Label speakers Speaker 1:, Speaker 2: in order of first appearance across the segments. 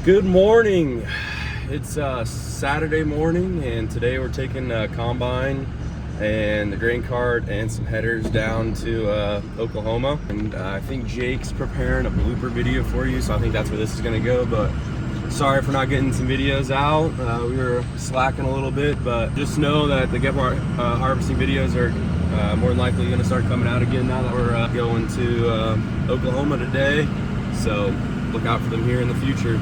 Speaker 1: Good morning. It's Saturday morning, and today we're taking combine and the grain cart and some headers down to Oklahoma. And I think Jake's preparing a blooper video for you, so I think that's where this is going to go. But sorry for not getting some videos out. We were slacking a little bit, but just know that the Gebhardt harvesting videos are more than likely going to start coming out again now that we're going to Oklahoma today. So look out for them here in the future.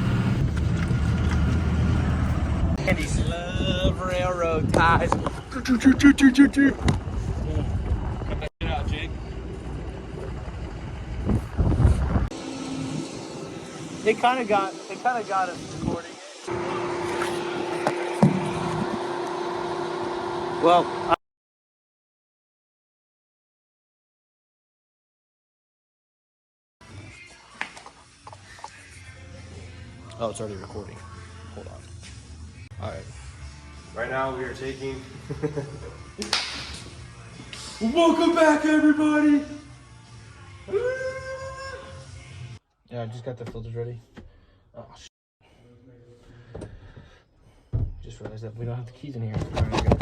Speaker 2: And these love railroad ties.
Speaker 1: Cut that shit out, Jake.
Speaker 2: They kind of got us recording it. Well, oh, it's already recording. Hold on. All right.
Speaker 1: Right now we are taking. Welcome back, everybody.
Speaker 2: Yeah, I just got the filters ready. Oh, shit. Just realized that we don't have the keys in here. All right, go.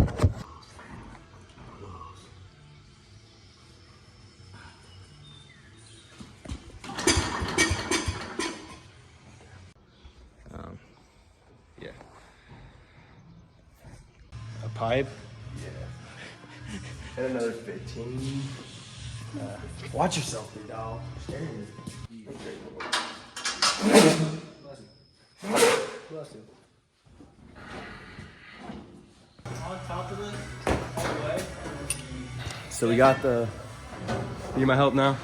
Speaker 1: Yeah.
Speaker 2: A pipe.
Speaker 1: Yeah. And another 15. Watch yourself, big dog. Staring at me.
Speaker 2: Bless you. On top of this, all the way.
Speaker 1: So we got the. You need my help now?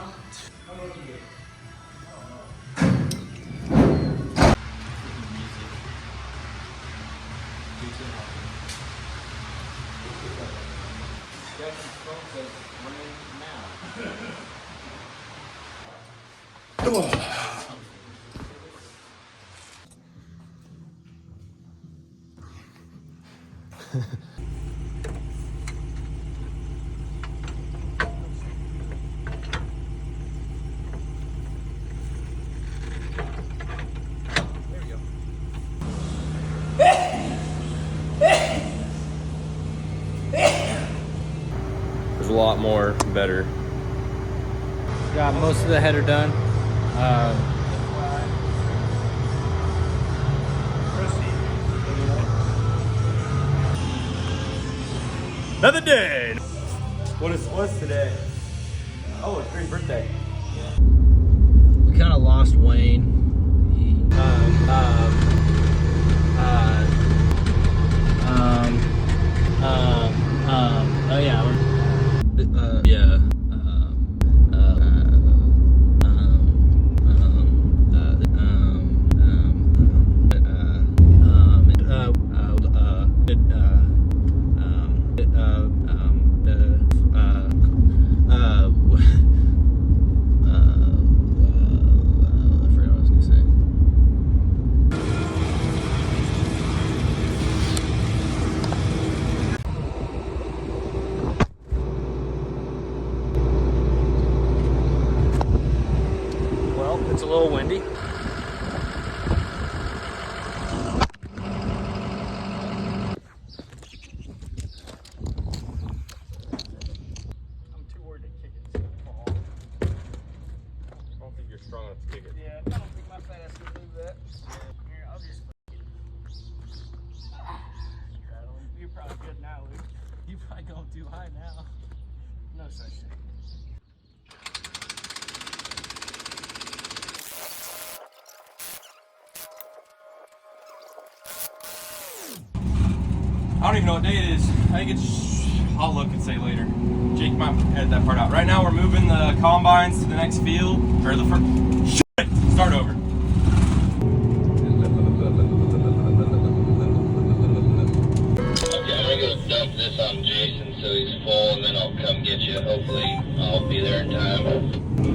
Speaker 1: There's a lot more better.
Speaker 2: Got most of the header done.
Speaker 1: Another day. What's today? Oh, it's Green's birthday.
Speaker 2: We kind of lost Wayne. Oh yeah. Yeah. It's a little windy. I'm too worried to kick it. It's gonna fall.
Speaker 1: I don't think you're strong enough to kick it.
Speaker 2: Yeah, I don't think my fat ass can do that. Here, I'll just. You're probably good now, Luke. You're probably going too high now. No such thing.
Speaker 1: I don't even know what day it is. I think it's. I'll look and say later. Jake might edit that part out. Right now we're moving the combines to the next field, or the first. Shit! Start over.
Speaker 3: Okay, I'm gonna go dump this on Jason so he's full, and then I'll come get you. Hopefully, I'll be there in time.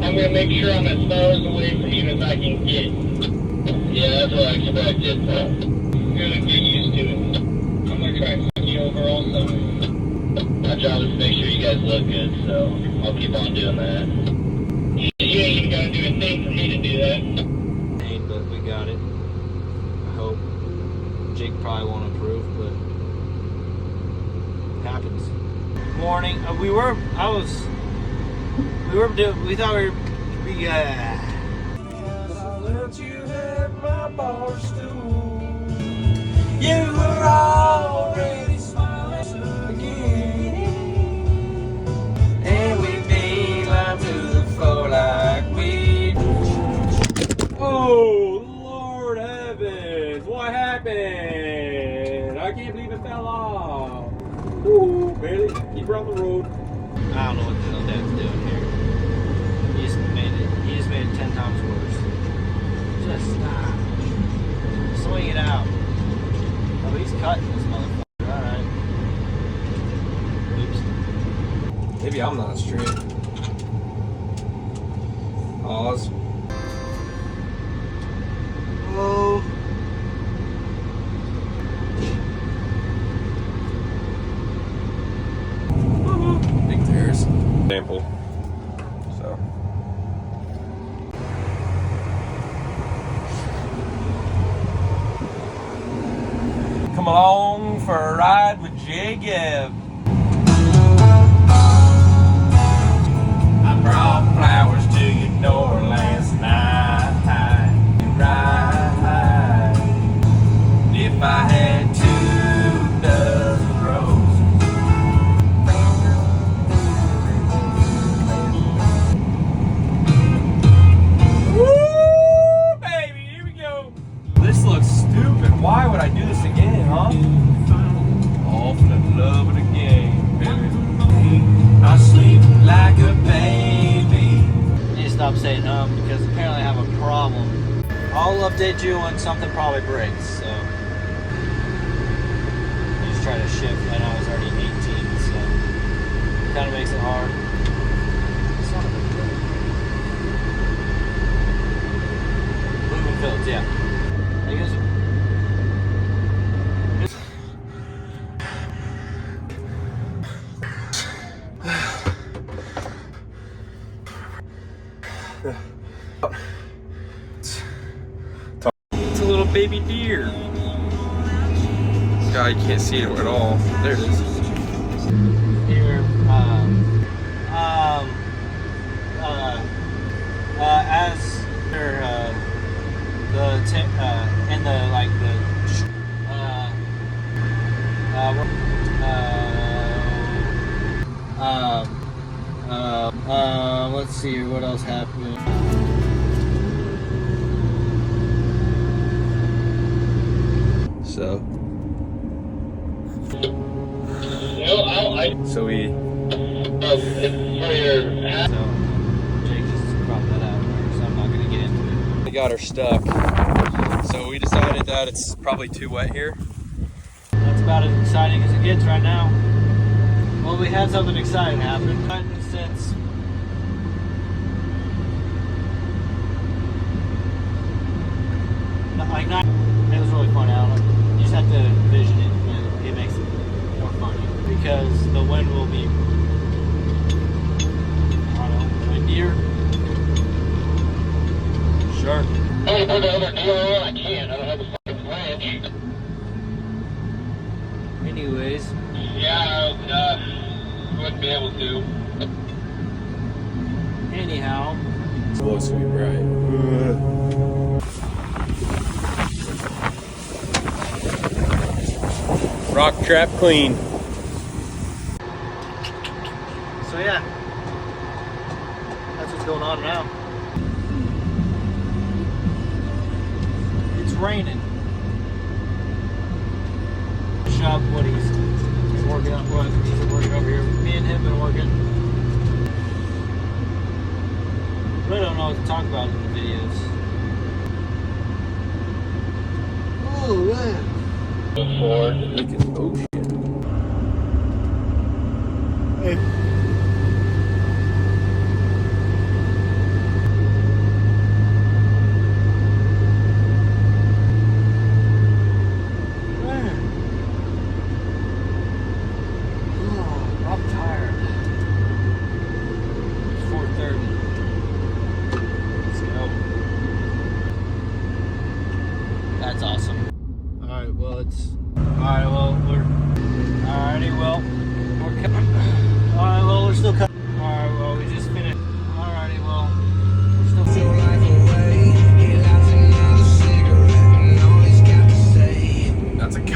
Speaker 3: I'm gonna make sure I'm as far away from you as I can get. Yeah, that's what I expected. I'm gonna get used to it. I'm gonna try and fuck you over also. My job is to make sure you guys look good, so I'll keep on doing that. You ain't even gotta do a thing for me to do that.
Speaker 2: But we got it. happens. Morning. We thought we were you were already smiling again, and we beeline to the floor like we.
Speaker 1: Oh, Lord heavens! What happened? I can't believe it fell off. Ooh, barely. Keep her on the road.
Speaker 2: I don't know what the hell Dad's doing here. He just made it 10 times worse. Just stop. Swing it out. Oh, he's cutting this motherfucker. Alright. Oops.
Speaker 1: Maybe I'm not straight. Pause.
Speaker 2: Oh.
Speaker 1: Big tears. Sample. So. Come along for a ride with Jacob. I brought flowers to your door last night. Right. If I had 2 dozen roses. Woo, baby, here we go. This looks stupid. Why would I do this again, huh? All for the love of the game, baby. I sleep like a baby.
Speaker 2: I need to stop saying because apparently I have a problem. I'll update you when something probably breaks, so. I just try to shift. I know I was already 18, so. Kind of makes it hard. Son of a bitch. Moving fields, yeah. I guess.
Speaker 1: It's a little baby deer. God, you can't see it at all. There it is.
Speaker 2: Here, as in the like the let's see what else happened.
Speaker 1: So
Speaker 3: So
Speaker 1: we
Speaker 3: for your
Speaker 2: So Jake just brought that out, so I'm not gonna get into it.
Speaker 1: got her stuck. So we decided that it's probably too wet here.
Speaker 2: That's about as exciting as it gets right now. Well, we had something exciting happen. Since like not, it was really fun out. You just have to envision it. It makes it more funny because the wind will be, I don't know, windier. Sure.
Speaker 3: I put the other deal on. I can't. I don't have a fucking wrench.
Speaker 2: Anyways.
Speaker 3: Yeah, wouldn't be able to.
Speaker 2: Anyhow.
Speaker 1: It's supposed to be bright. Rock trap clean.
Speaker 2: So yeah, that's what's going on now. It's raining. Shop what he's working on. What he's working over here. Me and him been working. But I don't know what to talk about in the videos. Oh man.
Speaker 3: Ford.
Speaker 1: Look at the ocean.
Speaker 2: Hey. I'm tired. It's 4:30. Let's go. That's awesome. Alright, well we're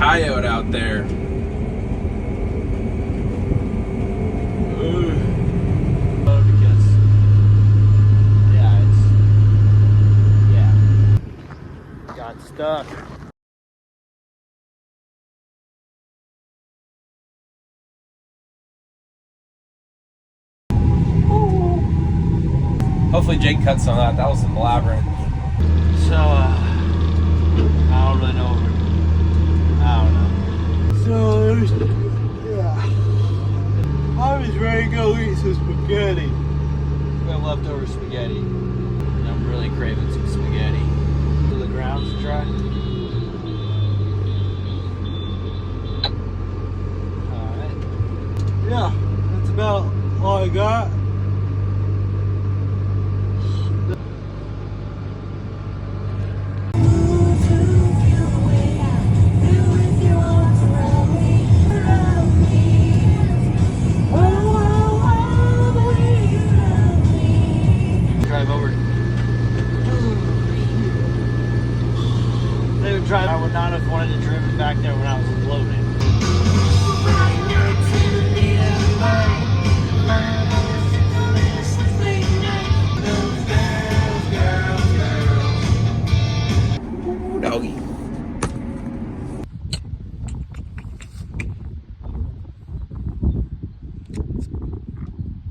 Speaker 1: coyote out there. Ooh.
Speaker 2: Because, yeah, got stuck.
Speaker 1: Hopefully Jake cuts some of that. That was some labyrinth.
Speaker 2: So, I don't really know. I don't know. So, yeah. I was ready to go eat some spaghetti. We have leftover spaghetti. And I'm really craving some spaghetti. Do the grounds dry? Alright. Yeah, that's about all I got. I would not have wanted to drive back there when I was loading.
Speaker 1: Ooh, doggy.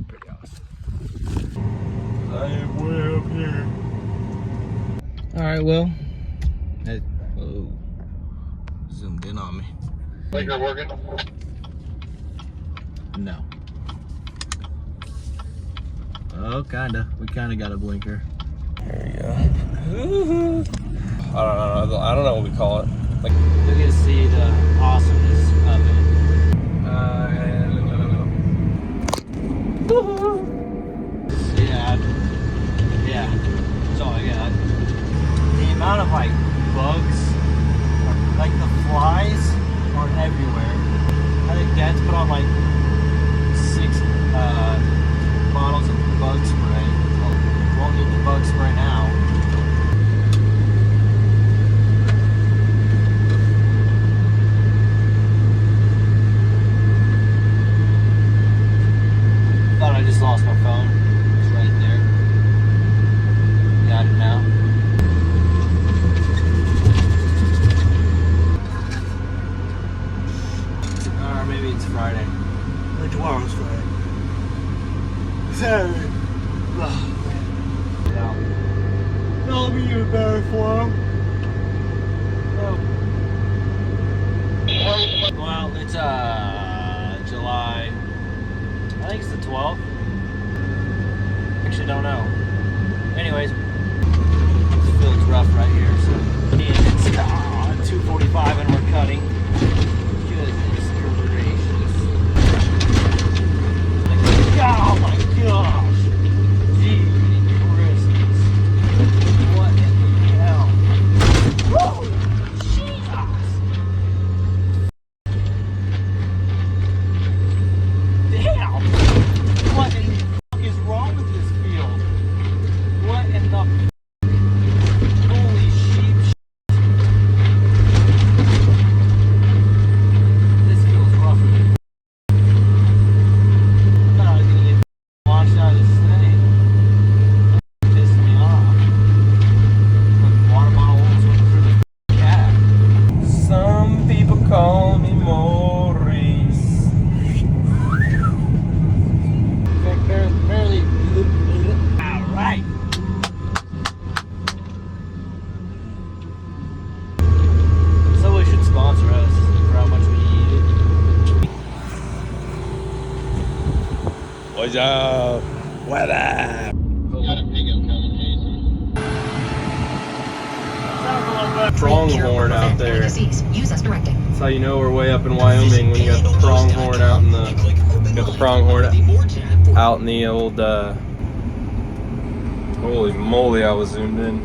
Speaker 1: Pretty awesome. I am way up here.
Speaker 2: Alright, well. Oh, zoomed in on me.
Speaker 3: Blinker working?
Speaker 2: No. Oh, kinda. We kinda got a blinker.
Speaker 1: There you go. I don't know what we call it. Like,
Speaker 2: You'll get to see the awesomeness of it. Yeah, that's all I got. The amount of like bugs, like the flies are everywhere. I think Dad's put on like 6 bottles of bug spray. Won't need the bug spray now. Thought I just lost my phone. It's right there. Got it now. Or maybe it's Friday. Or tomorrow's Friday. Saturday. Oh, man. Yeah. I'll be even better for him. Oh. Well, it's July. I think it's the 12th. Actually, don't know. Anyways, this field's rough right here, so it's 2:45 and we're cutting. Goodness gracious! Oh my gosh! Gee Christmas! What in the hell? Whoa! Jesus! Damn! What in the fuck is wrong with this field? What in the holy sheep shit. This feels rougher than I thought I was gonna get launched out of this thing. That pissed me off. Like water bottles went through the cat.
Speaker 1: some people call me Maurice.
Speaker 2: In fact, barely. Alright. Someone should sponsor us for how much we eat it.
Speaker 1: What's up? What up?
Speaker 3: Got a pickup coming, Jason.
Speaker 1: Pronghorn out there.
Speaker 4: Use as directed.
Speaker 1: That's how you know we're way up in Wyoming when you got the pronghorn out in the out in the old holy moly, I was zoomed in.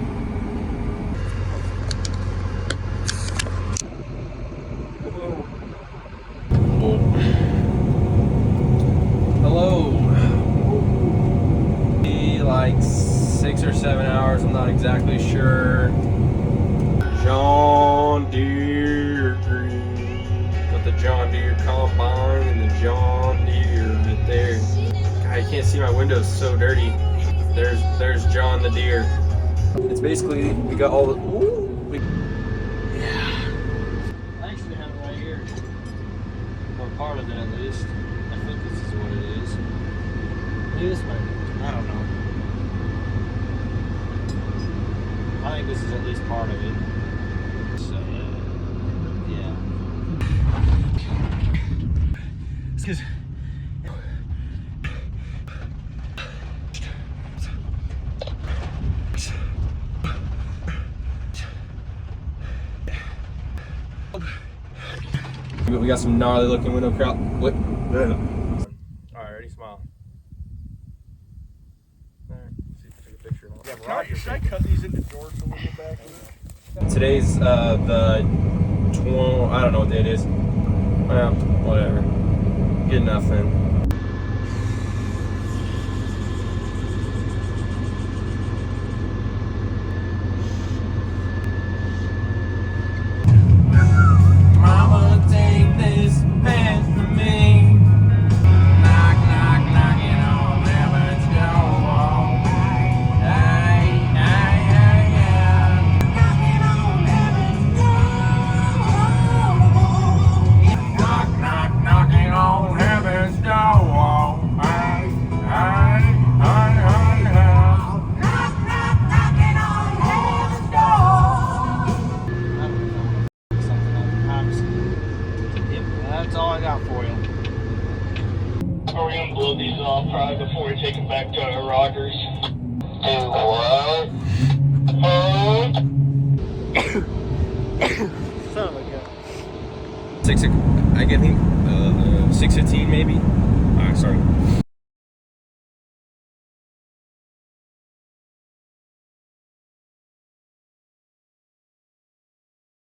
Speaker 1: Whoa. Hello. Be like 6 or 7 hours, I'm not exactly sure. John Deere green. John Deere combine and the John Deere right there. God, you can't see my window, it's so dirty. There's John the Deere. It's basically, we got all the,
Speaker 2: Yeah. I actually have it right here. Or part of it at least. I think this is what it is. Maybe this might be. I don't know. I think this is at least part of it. So, yeah. Excuse me.
Speaker 1: we got some gnarly looking window crowd. What? Alright, ready, smile. Alright, see if I take a picture.
Speaker 4: Should I cut these into jorts a little back?
Speaker 1: Today's the I don't know what day it is. Well, whatever. Get nothing. Mama, take this pen from me. Knock, knock, knocking on heaven's door. Hey, hey, hey, yeah. Knocking on heaven's door. Knock, knock, knocking on heaven's door. Hey, hey, hey, hey, hey. Knock, knock, knocking on heaven's door.
Speaker 2: Something else. Yep, that's all I got for you.
Speaker 3: We're gonna blow these off probably before we take them back to our rockers. Do what?
Speaker 2: Son of a gun.
Speaker 1: 6, I get 6:15 maybe. Alright, sorry.